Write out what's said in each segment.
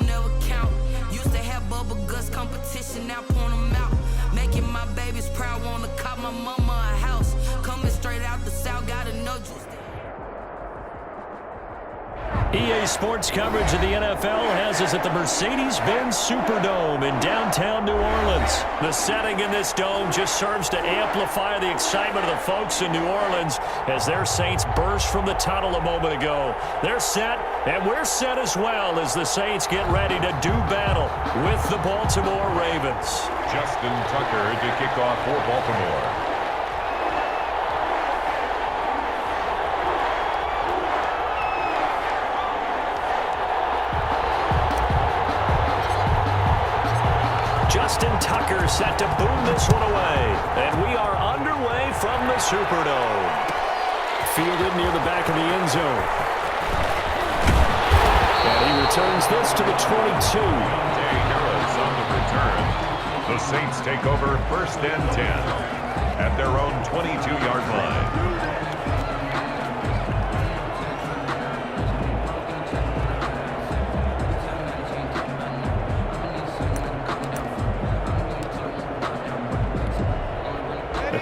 never count. Used to have bubble guts competition, now point them out. Making my babies proud, wanna cop my mama a house. Coming straight out the south, gotta know just. EA Sports coverage of the NFL has us at the Mercedes-Benz Superdome in downtown New Orleans. The setting in this dome just serves to amplify the excitement of the folks in New Orleans as their Saints burst from the tunnel a moment ago. They're set, and we're set as well as the Saints get ready to do battle with the Baltimore Ravens. Justin Tucker to kick off for Baltimore. Justin Tucker set to boom this one away. And we are underway from the Superdome. Fielded near the back of the end zone. And he returns this to the 22. Harris on the return. The Saints take over 1st and 10 at their own 22-yard line.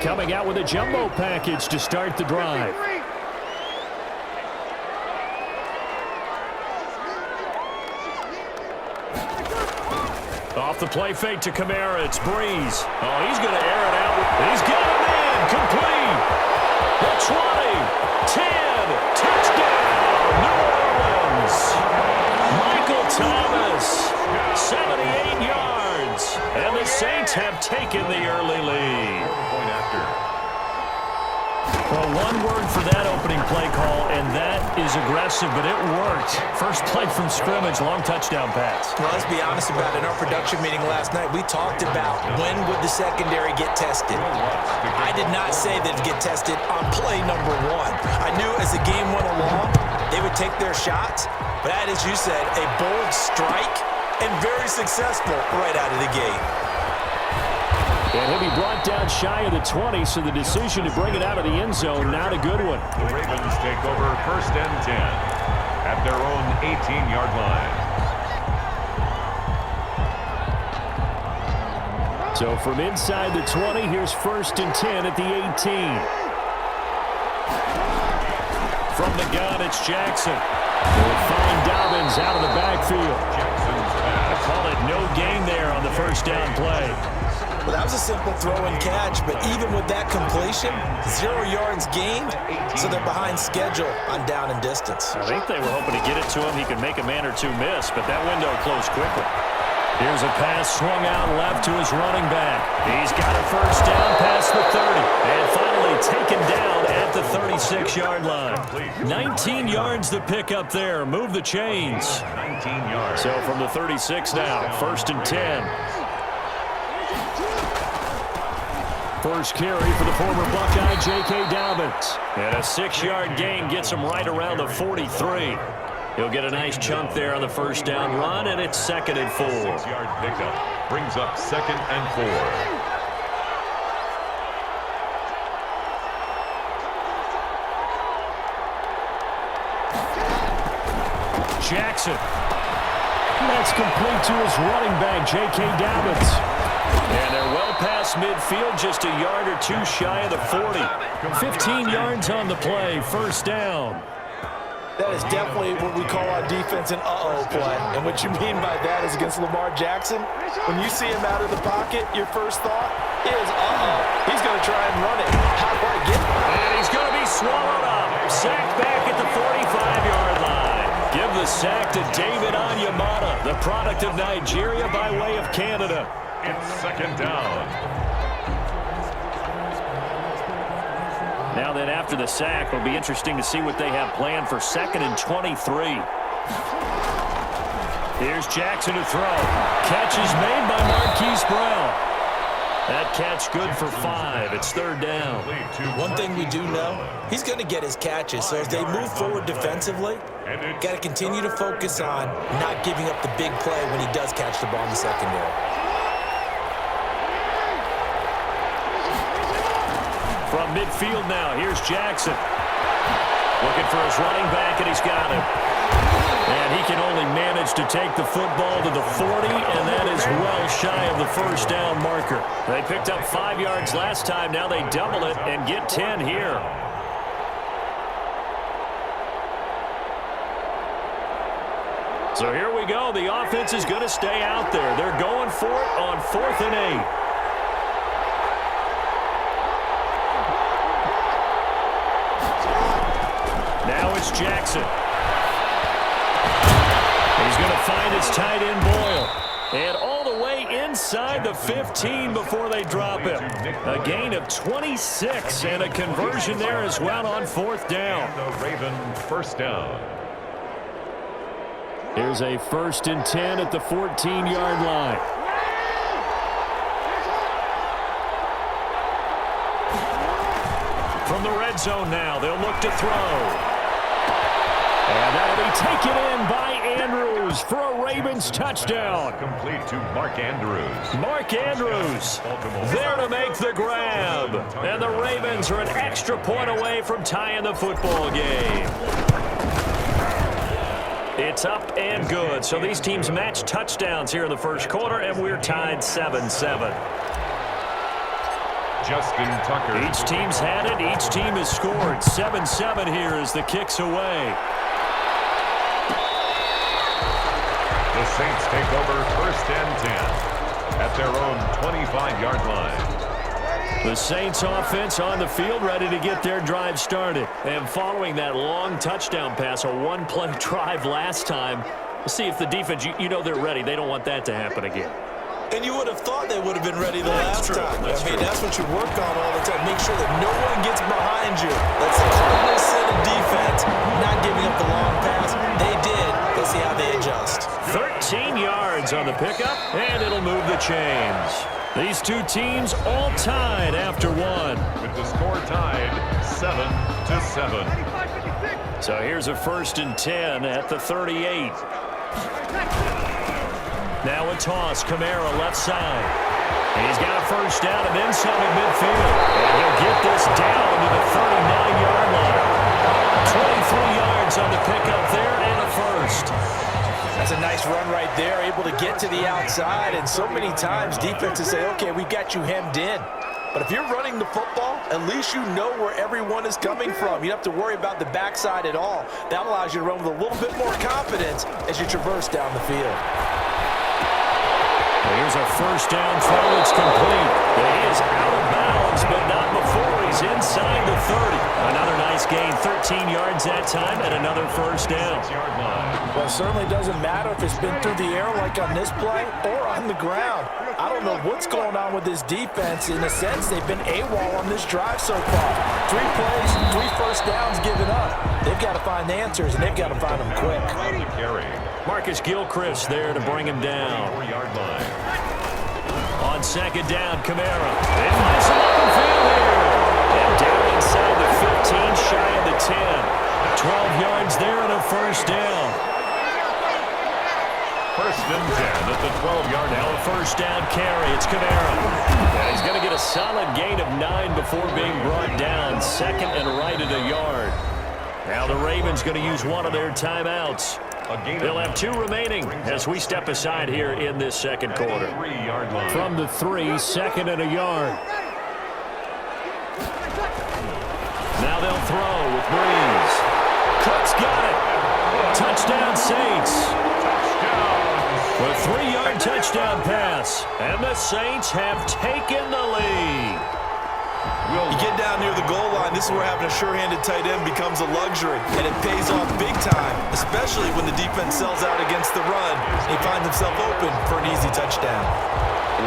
Coming out with a jumbo package to start the drive. Off the play fake to Kamara, it's Breeze. Oh, he's going to air it out. He's got a man, complete. The 20, 10, touchdown, New Orleans. Michael Thomas, 78 yards. And the Saints have taken the early lead. Well, one word for that opening play call, and that is aggressive, but it worked. First play from scrimmage, long touchdown pass. Well, let's be honest about it. In our production meeting last night, we talked about when would the secondary get tested. I did not say they'd get tested on play number 1. I knew as the game went along, they would take their shots, but that, as you said, a bold strike and very successful right out of the gate. And he'll be brought down shy of the 20, so the decision to bring it out of the end zone, not a good one. The Ravens take over 1st and 10 at their own 18-yard line. So from inside the 20, here's 1st and 10 at the 18. From the gun, it's Jackson. They'll find Dobbins out of the backfield. Jackson's pass. I call it no gain there on the first down play. Well, that was a simple throw and catch, but even with that completion, 0 yards gained, so they're behind schedule on down and distance. I think they were hoping to get it to him. He could make a man or two miss, but that window closed quickly. Here's a pass swung out left to his running back. He's got a first down past the 30, and finally taken down at the 36-yard line. 19 yards to pick up there. Move the chains. 19 yards. So from the 36 now, 1st and 10. First carry for the former Buckeye, J.K. Dobbins. And a 6-yard gain gets him right around the 43. He'll get a nice chunk there on the first down run, and it's 2nd and 4. 6-yard pickup brings up 2nd and 4. Jackson. That's complete to his running back, J.K. Dobbins. And they're well past midfield, just a yard or two shy of the 40. 15 yards on the play, first down. That is definitely what we call our defense an uh-oh play. And what you mean by that is against Lamar Jackson, when you see him out of the pocket, your first thought is, uh-oh, he's going to try and run it. How do I get it? And he's going to be swallowed up. Sacked back at the 45-yard line. Give the sack to David Onyemata, the product of Nigeria by way of Canada. It's 2nd down. Now then, after the sack, it'll be interesting to see what they have planned for 2nd and 23. Here's Jackson to throw. Catch is made by Marquise Brown. That catch good for 5. It's 3rd down. One thing we do know, he's going to get his catches. So as they move forward defensively, got to continue to focus on not giving up the big play when he does catch the ball in the secondary. From midfield now, here's Jackson. Looking for his running back, and he's got him. And he can only manage to take the football to the 40, and that is well shy of the first down marker. They picked up 5 yards last time. Now they double it and get 10 here. So here we go. The offense is going to stay out there. They're going for it on 4th and 8. Now it's Jackson. He's going to find his tight end Boyle. And all the way inside the 15 before they drop him. A gain of 26 and a conversion there as well on 4th down. The Ravens first down. Here's a 1st and 10 at the 14-yard line. From the red zone now, they'll look to throw. And that'll be taken in by Andrews for a Ravens touchdown. Complete to Mark Andrews. Mark Andrews there to make the grab. And the Ravens are an extra point away from tying the football game. It's up and good. So these teams match touchdowns here in the first quarter, and we're tied 7-7. Justin Tucker. Each team's had it. Each team has scored. 7-7 here as the kick's away. The Saints take over 1st and 10 at their own 25-yard line. The Saints offense on the field ready to get their drive started. And following that long touchdown pass, a one-play drive last time, we'll see if the defense, you know they're ready. They don't want that to happen again. And you would have thought they would have been ready the last time. That's what you work on all the time. Make sure that no one gets behind you. That's the cardinal sin of defense, not giving up the long pass. They did. Let's see how they adjust. 13 yards on the pickup, and it'll move the chains. These two teams all tied after one. With the score tied 7-7. So here's a 1st and 10 at the 38. Now a toss, Kamara left side. And he's got a first down and then some at midfield. And he'll get this down to the 39-yard line. 23 yards on the pickup there and a first. That's a nice run right there, able to get to the outside. And so many times defenses say, okay, we got you hemmed in. But if you're running the football, at least you know where everyone is coming from. You don't have to worry about the backside at all. That allows you to run with a little bit more confidence as you traverse down the field. Here's a first down throw. It's complete. He is out of bounds, but not before he's inside the 30. Another nice gain, 13 yards that time, and another first down. Well, it certainly doesn't matter if it's been through the air like on this play or on the ground. I don't know what's going on with this defense. In a sense, they've been AWOL on this drive so far. 3 plays, 3 first downs given up. They've got to find the answers, and they've got to find them quick. Marcus Gilchrist there to bring him down. 4-yard line. On 2nd down, Kamara. They find some open field here. And down inside the 15, shy of the 10. 12 yards there and a first down. 1st and 10 at the 12-yard line. Now a first down carry. It's Kamara. And he's going to get a solid gain of 9 before being brought down. 2nd and right at a yard. Now the Ravens going to use one of their timeouts. They'll have 2 remaining as we step aside here in this second quarter. 3-yard line. From the 3, 2nd and a yard. Now they'll throw with Breeze. Cook's got it. Touchdown Saints. A 3-yard touchdown pass. And the Saints have taken the lead. You get down near the goal line, this is where having a sure-handed tight end becomes a luxury, and it pays off big time, especially when the defense sells out against the run. He finds himself open for an easy touchdown.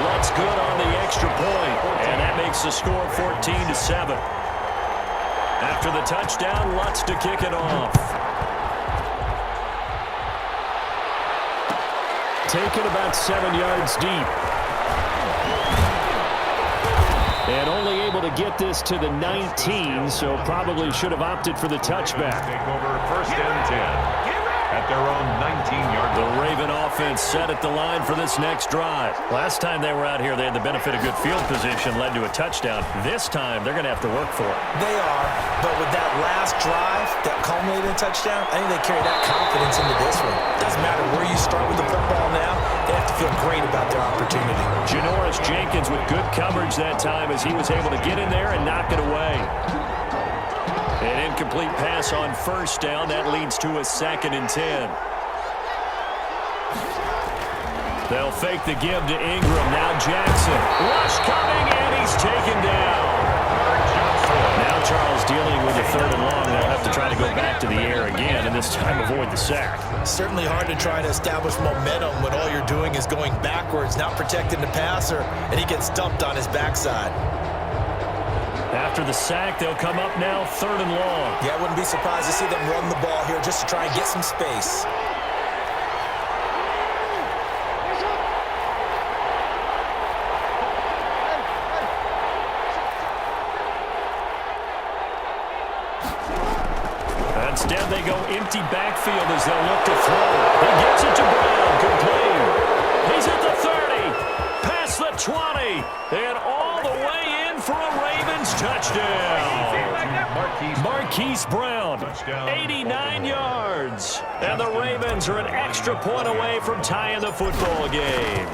Lutz good on the extra point, and that makes the score 14-7. After the touchdown, Lutz to kick it off. Taken about 7 yards deep. And only able to get this to the 19, so probably should have opted for the touchback. Take over 1st and 10. at their own 19-yard line. The Raven offense set at the line for this next drive. Last time they were out here, they had the benefit of good field position, led to a touchdown. This time, they're going to have to work for it. They are, but with that last drive that culminated in a touchdown, I think they carry that confidence into this one. Doesn't matter where you start with the football now, they have to feel great about their opportunity. Janoris Jenkins with good coverage that time as he was able to get in there and knock it away. An incomplete pass on first down. That leads to a 2nd and 10. They'll fake the give to Ingram. Now Jackson. Rush coming, and he's taken down. Now Charles dealing with a 3rd and long. They'll have to try to go back to the air again, and this time avoid the sack. Certainly hard to try to establish momentum when all you're doing is going backwards, not protecting the passer, and he gets dumped on his backside. After the sack, they'll come up now 3rd and long. Yeah, I wouldn't be surprised to see them run the ball here just to try and get some space. Instead, they go empty backfield as they'll look to throw. He gets it to Brown. Complete. He's at the 30. Past the 20. And all the way in for a Ravens touchdown. Marquise Brown, 89 yards. And the Ravens are an extra point away from tying the football game.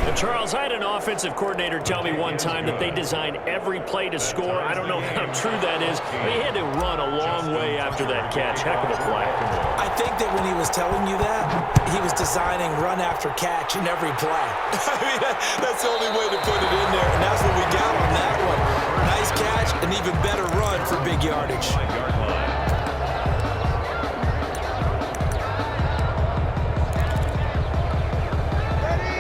And Charles, I had an offensive coordinator tell me one time that they design every play to score. I don't know how true that is. They had to run a long way after that catch. Heck of a play. I think that when he was telling you that, he was designing run after catch in every play. I mean, that's the only way to put it in there, and that's what we got on that one. Nice catch, an even better run for big yardage.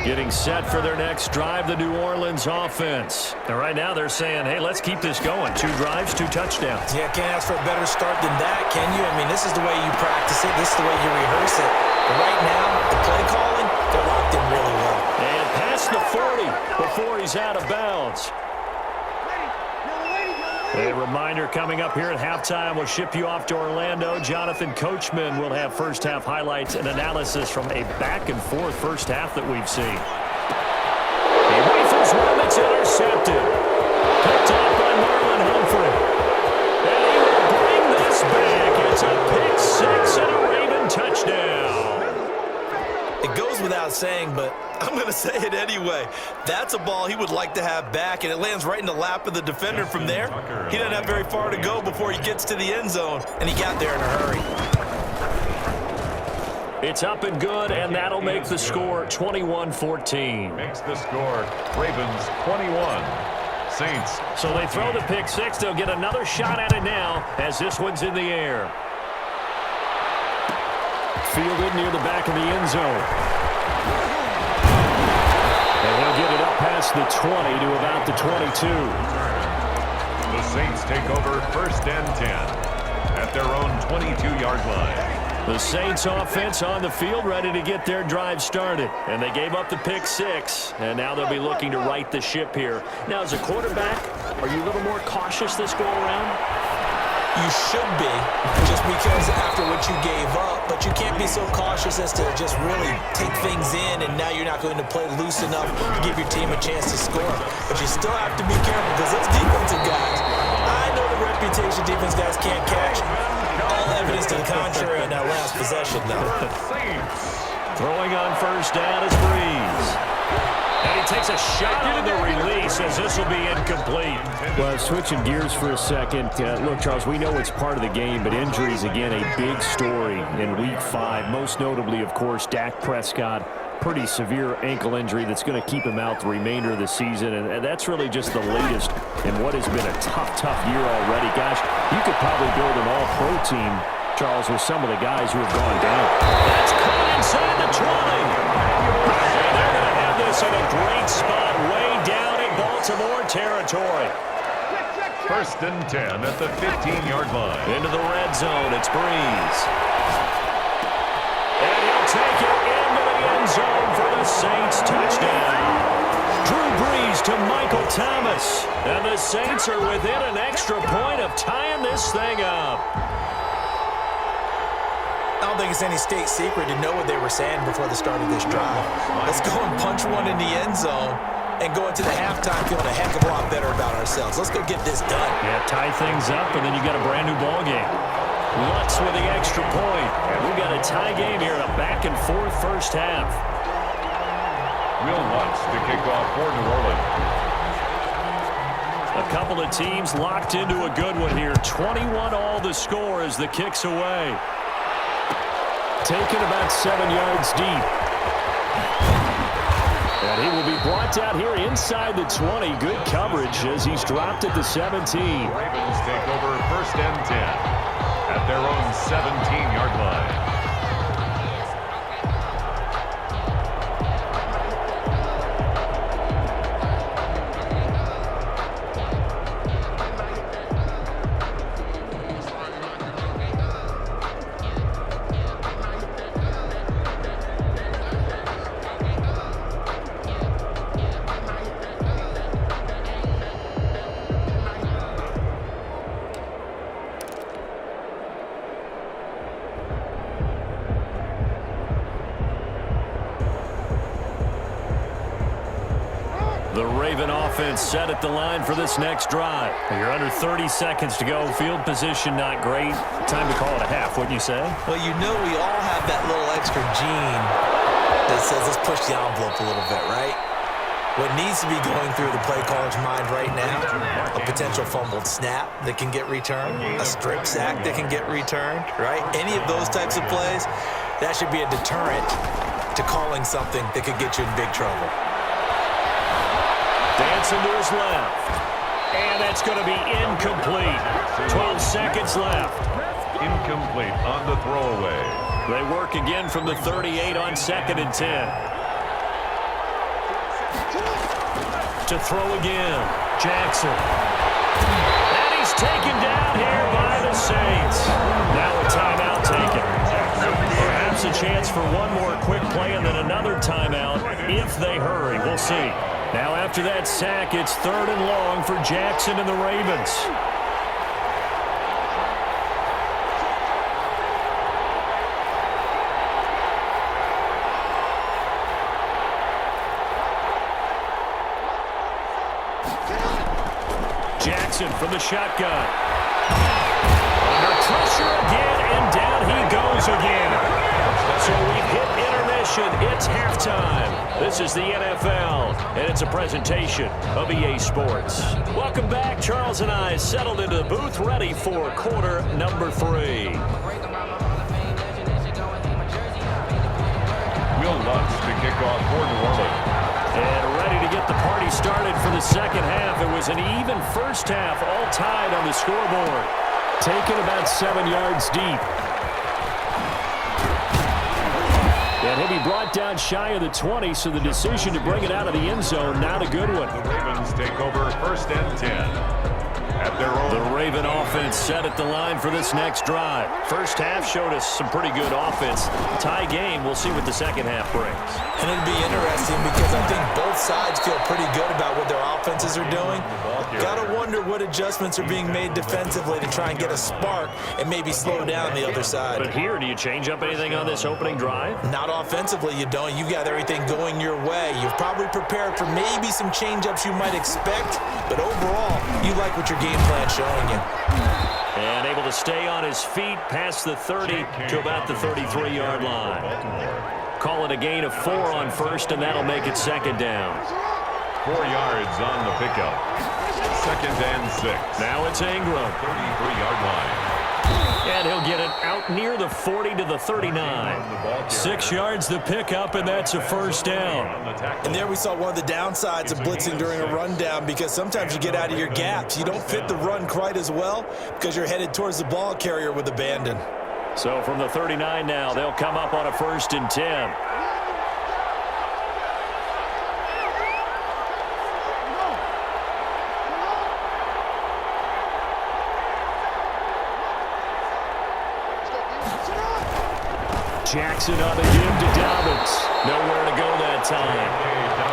Getting set for their next drive, the New Orleans offense. And right now they're saying, hey, let's keep this going. 2 drives, 2 touchdowns. Yeah, can't ask for a better start than that, can you? I mean, this is the way you practice it. This is the way you rehearse it. But right now, the play calling, they're locked in really well. And past the 40 before he's out of bounds. A reminder coming up here at halftime, we'll ship you off to Orlando. Jonathan Coachman will have first-half highlights and analysis from a back-and-forth first half that we've seen. He rifles one that's intercepted. Picked off by Marlon Humphrey. And he will bring this back. It's a pick 6 and a Raven touchdown. It goes without saying, but I'm going to say it anyway. That's a ball he would like to have back, and it lands right in the lap of the defender from there. He doesn't have very far to go before he gets to the end zone, and he got there in a hurry. It's up and good, and that'll make the score 21-14. Makes the score Ravens 21. Saints. So they throw the pick 6. They'll get another shot at it now as this one's in the air. Fielded near the back of the end zone. And he'll get it up past the 20 to about the 22. The Saints take over 1st and 10 at their own 22-yard line. The Saints offense on the field ready to get their drive started. And they gave up the pick 6, and now they'll be looking to right the ship here. Now, as a quarterback, are you a little more cautious this go-around? You should be, just because after what you gave up, but you can't be so cautious as to just really take things in, and now you're not going to play loose enough to give your team a chance to score. But you still have to be careful because those defensive guys, I know the reputation defense guys can't catch. All evidence to the contrary on that last possession, though. Throwing on first down is Breeze. And he takes a shot on the release as this will be incomplete. Well, switching gears for a second. Look, Charles, we know it's part of the game, but injuries, again, a big story in Week 5. Most notably, of course, Dak Prescott. Pretty severe ankle injury that's going to keep him out the remainder of the season. And that's really just the latest in what has been a tough year already. Gosh, you could probably build an all-pro team, Charles, with some of the guys who have gone down. That's caught inside the 20. And they're going to have this in a great spot way down in Baltimore territory. 1st and 10 at the 15-yard line. Into the red zone, it's Breeze. And he'll take it into the end zone for the Saints touchdown. Drew Brees to Michael Thomas. And the Saints are within an extra point of tying this thing up. I don't think it's any state secret to know what they were saying before the start of this drive. Let's go and punch one in the end zone and go into the halftime feeling a heck of a lot better about ourselves. Let's go get this done. Yeah, tie things up, and then you got a brand-new ball game. Lutz with the extra point. And we've got a tie game here in a back-and-forth first half. Will Lutz to kick off for New Orleans. A couple of teams locked into a good one here. 21 all the score as the kick's away. Taken about 7 yards deep. And he will be brought down here inside the 20. Good coverage as he's dropped at the 17. Ravens take over first and 10 at their own 17-yard line. The Raven offense set at the line for this next drive. You're under 30 seconds to go. Field position not great. Time to call it a half, wouldn't you say? Well, you know we all have that little extra gene that says let's push the envelope a little bit, right? What needs to be going through the play caller's mind right now, a potential fumbled snap that can get returned, a strip sack that can get returned, right? Any of those types of plays, that should be a deterrent to calling something that could get you in big trouble. Dancing to his left. And that's going to be incomplete. 12 seconds left. Incomplete on the throwaway. They work again from the 38 on 2nd and 10. To throw again. Jackson. And he's taken down here by the Saints. Now a timeout taken. Perhaps a chance for one more quick play and then another timeout if they hurry. We'll see. Now after that sack, it's 3rd and long for Jackson and the Ravens. Jackson from the shotgun. Under pressure again, and down he goes again. So we've hit intermission. It's halftime. This is the NFL, and it's a presentation of EA Sports. Welcome back. Charles and I settled into the booth, ready for quarter number 3. Will Lutz to kick off for New Orleans. And ready to get the party started for the second half. It was an even first half, all tied on the scoreboard. Taken about 7 yards deep. And he'll be brought down shy of the 20, so the decision to bring it out of the end zone, not a good one. The Ravens take over first and 10 at their own. The Raven offense set at the line for this next drive. First half showed us some pretty good offense. Tie game, we'll see what the second half brings. And it'll be interesting because I think both sides feel pretty good about what their offenses are doing. Gotta wonder what adjustments are being made defensively to try and get a spark and maybe slow down the other side. But here, do you change up anything on this opening drive? Not offensively, you don't. You got everything going your way. You've probably prepared for maybe some change-ups you might expect, but overall, you like what your game plan's showing you. And able to stay on his feet past the 30 to about the 33-yard line. Call it a gain of 4 on first, and that'll make it second down. 4 yards on the pickup. 2nd and 6. Now it's Ingram. 33-yard line. And he'll get it out near the 40 to the 39. 6 yards the pickup, and that's a first down. And there we saw one of the downsides of blitzing during a rundown, because sometimes you get out of your gaps. You don't fit the run quite as well because you're headed towards the ball carrier with abandon. So from the 39 now, they'll come up on a 1st and 10. Jackson on the give to Dobbins. Nowhere to go that time.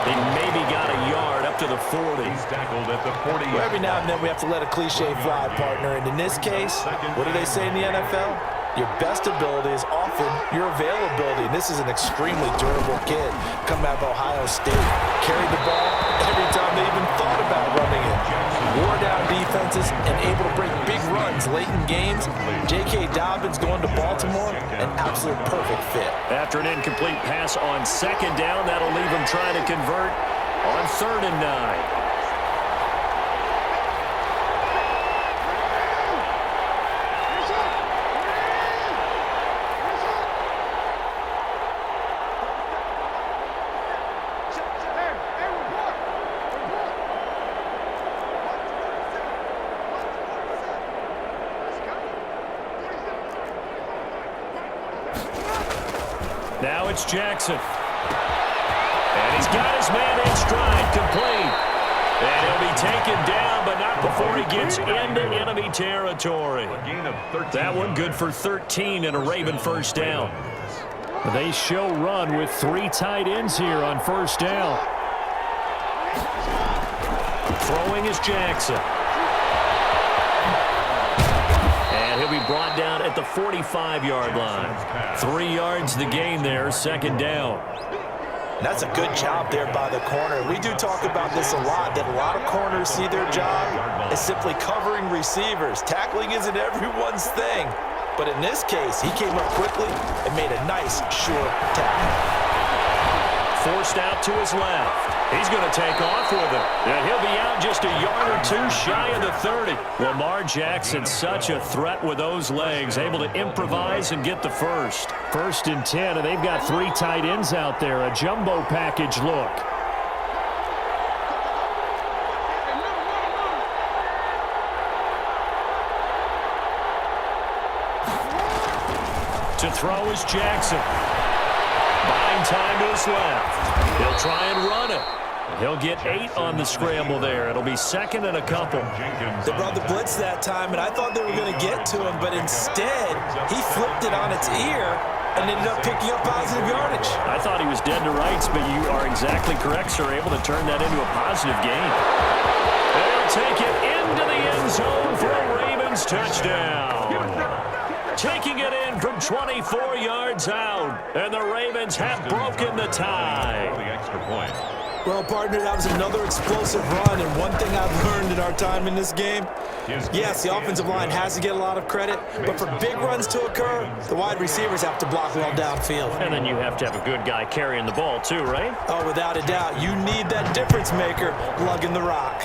He maybe got a yard up to the 40. He's tackled at the 40. Well, every now and then we have to let a cliche fly, partner. And in this case, what do they say in the NFL? Your best ability is often your availability. And this is an extremely durable kid coming out of Ohio State. Carried the ball every time they even thought about running it. Wore down defenses and able to break big runs late in games. J.K. Dobbins going to Baltimore, an absolute perfect fit. After an incomplete pass on second down, that'll leave him trying to convert on 3rd and 9. Now it's Jackson. And he's got his man in stride, complete. And he'll be taken down, but not before he gets into enemy territory. That one good for 13 and a Raven first down. They show run with 3 tight ends here on first down. Throwing is Jackson. He'll be brought down at the 45-yard line. 3 yards the gain there, second down. That's a good job there by the corner. We do talk about this a lot, that a lot of corners see their job as simply covering receivers. Tackling isn't everyone's thing. But in this case, he came up quickly and made a nice, short tackle. Forced out to his left. He's going to take off with it. And he'll be out just a yard or 2 shy of the 30. Lamar Jackson, such a threat with those legs, able to improvise and get the first. 1st and 10, and they've got 3 tight ends out there. A jumbo package look. To throw is Jackson. Buying time to his left. He'll try and run it. He'll get 8 on the scramble there. It'll be 2nd and a couple. They brought the blitz that time, and I thought they were going to get to him, but instead, he flipped it on its ear and ended up picking up positive yardage. I thought he was dead to rights, but you are exactly correct, sir. Able to turn that into a positive gain. They'll take it into the end zone for a Ravens touchdown. Taking it in from 24 yards out, and the Ravens have broken the tie. The extra point. Well, partner, that was another explosive run, and one thing I've learned in our time in this game, yes, the offensive line has to get a lot of credit, but for big runs to occur, the wide receivers have to block well downfield. And then you have to have a good guy carrying the ball too, right? Oh, without a doubt. You need that difference maker lugging the rock.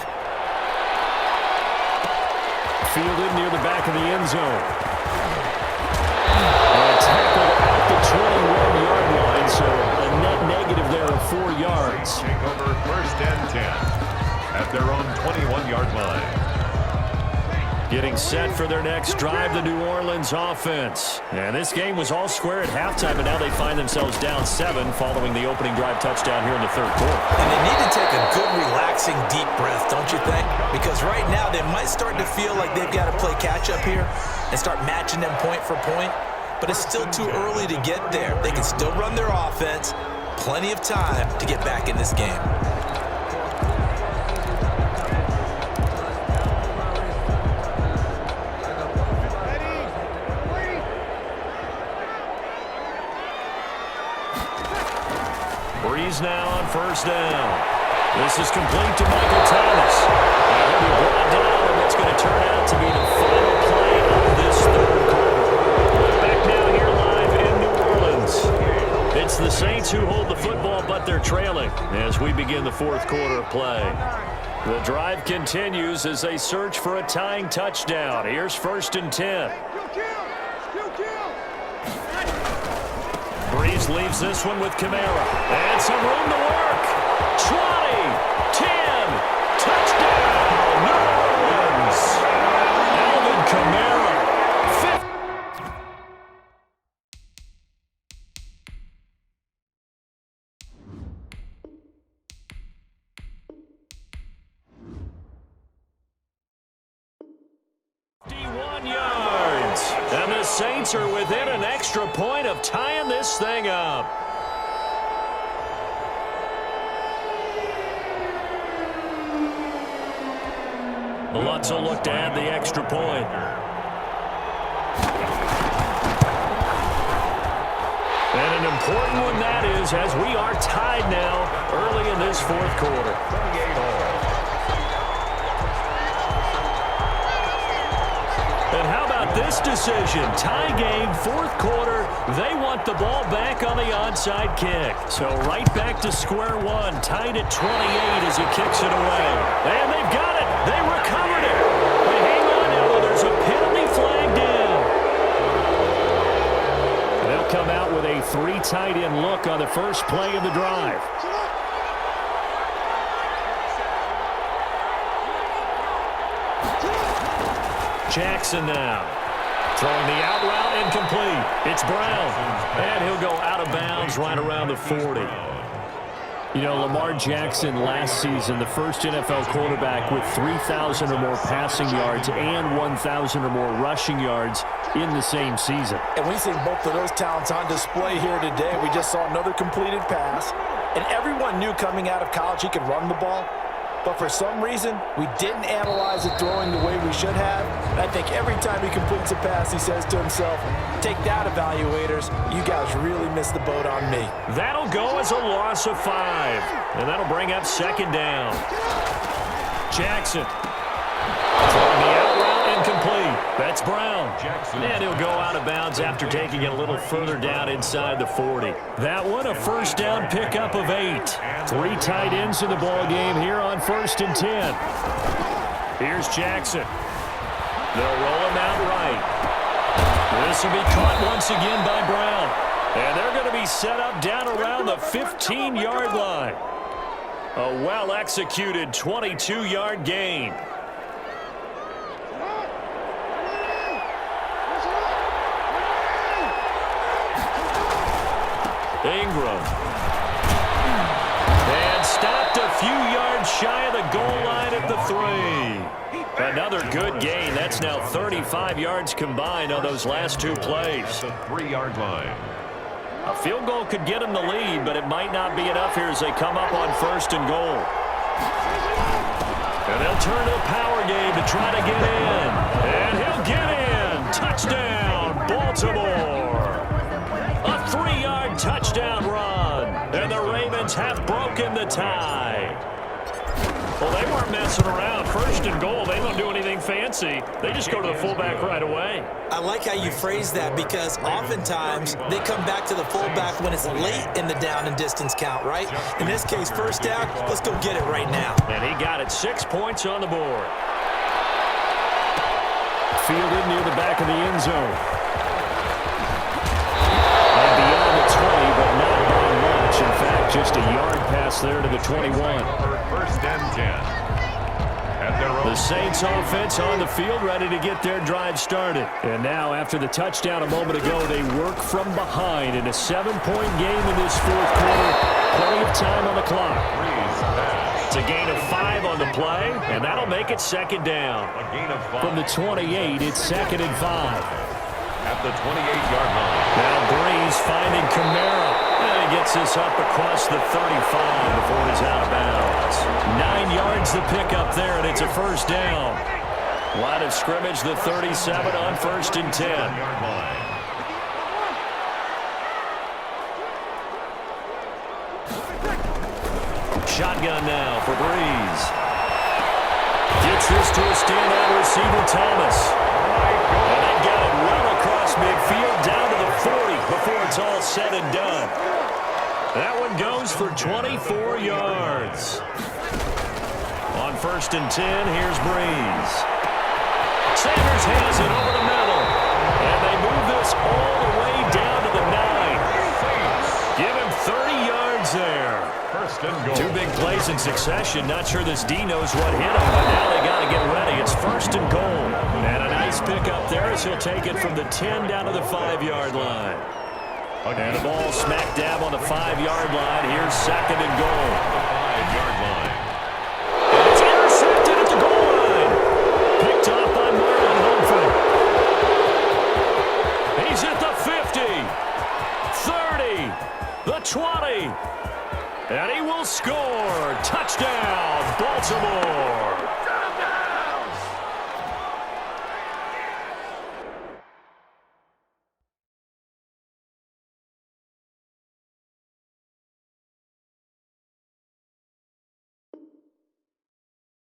Fielded near the back of the end zone. Tackled at the 21-yard line, so a net negative there of 4 yards. Take over 1st and 10 at their own 21-yard line. Getting set for their next drive, the New Orleans offense. And this game was all square at halftime, and now they find themselves down 7 following the opening drive touchdown here in the 3rd quarter. And they need to take a good, relaxing, deep breath, don't you think? Because right now they might start to feel like they've got to play catch-up here and start matching them point for point. But it's still too early to get there. They can still run their offense. Plenty of time to get back in this game. Breeze now on 1st down. This is complete to Michael Thomas. And he'll be brought down, and it's going to turn out to be the final play of this 3rd quarter. Back now here live in New Orleans. It's the Saints who hold the football, but they're trailing as we begin the 4th quarter of play. The drive continues as they search for a tying touchdown. Here's 1st and 10. Breeze leaves this one with Kamara. And some room to work. 20, 10, touchdown, New Orleans. Alvin Kamara. 51 yards. And the Saints are within an extra point of tying this thing up. Lutz will look to add the extra point. an important one that is, as we are tied now early in this fourth quarter. 28 all. And how about this decision? Tie game, fourth quarter. They want the ball back on the onside kick. So right back to square one. Tied at 28 as he kicks it away. And they've got it. They recovered it. But hang on now. There's a penalty flag down. They'll come out with a 3 tight end look on the first play of the drive. Jackson now. Throwing the out route incomplete. It's Brown. And he'll go out of bounds right around the 40. You know, Lamar Jackson last season, the first NFL quarterback with 3,000 or more passing yards and 1,000 or more rushing yards in the same season. And we've seen both of those talents on display here today. We just saw another completed pass. And everyone knew coming out of college he could run the ball. But for some reason, we didn't analyze it throwing the way we should have. And I think every time he completes a pass, he says to himself, take that, evaluators. You guys really missed the boat on me. That'll go as a loss of 5. And that'll bring up second down. Jackson. Throwing the out route incomplete. That's Brown. And he'll go out of bounds after taking it a little further down inside the 40. That one, a first down pickup of 8. 3 tight ends in the ball game here on 1st and 10. Here's Jackson. They'll roll him out right. This will be caught once again by Brown. And they're going to be set up down around the 15-yard line. A well-executed 22-yard gain. Ingram. And stopped a few yards shy of the goal line at the 3. Another good gain. That's now 35 yards combined on those last 2 plays. At the 3-yard line. A field goal could get them the lead, but it might not be enough here as they come up on 1st and goal. And they'll turn to a power game to try to get in. And he'll get in. Touchdown, Baltimore. A 3-yard touchdown run. And the Ravens have broken the tie. Well, they weren't messing around. 1st and goal, they don't do anything fancy. They just go to the fullback right away. I like how you phrase that because oftentimes they come back to the fullback when it's late in the down and distance count, right? In this case, 1st down, let's go get it right now. And he got it. 6 points on the board. Fielded near the back of the end zone. And beyond the 20, but not by much. In fact, just a yard pass there to the 21. 1st and 10. The Saints offense on the field, ready to get their drive started. And now, after the touchdown a moment ago, they work from behind in a 7-point game in this 4th quarter. Plenty of time on the clock. It's a gain of 5 on the play, and that'll make it 2nd down. A gain of 5. From the 28, it's 2nd and 5. At the 28-yard line. Now Breeze finding Kamara. And he gets this up across the 35 before he's out of bounds. 9 yards the pickup there, and it's a 1st down. Line of scrimmage, the 37 on 1st and 10. Yard line. Shotgun now for Breeze. Gets this to a standout receiver, Thomas. And they got it well across midfield down to the 40 before it's all said and done. That one goes for 24 yards. On 1st and 10, here's Breeze. Sanders has it over the middle. And they move this all the way down to the 9. Give him 30 yards there. 1st and goal. 2 big plays in succession. Not sure this D knows what hit him, but now they got to get ready. It's 1st and goal. And a nice pickup there as he'll take it from the 10 down to the 5-yard line. And the ball smack dab on the 5-yard line. Here's 2nd and goal. 5-yard line. And it's intercepted at the goal line. Picked off by Marlon Humphrey. He's at the 50, 30, the 20. And he will score. Touchdown, Baltimore.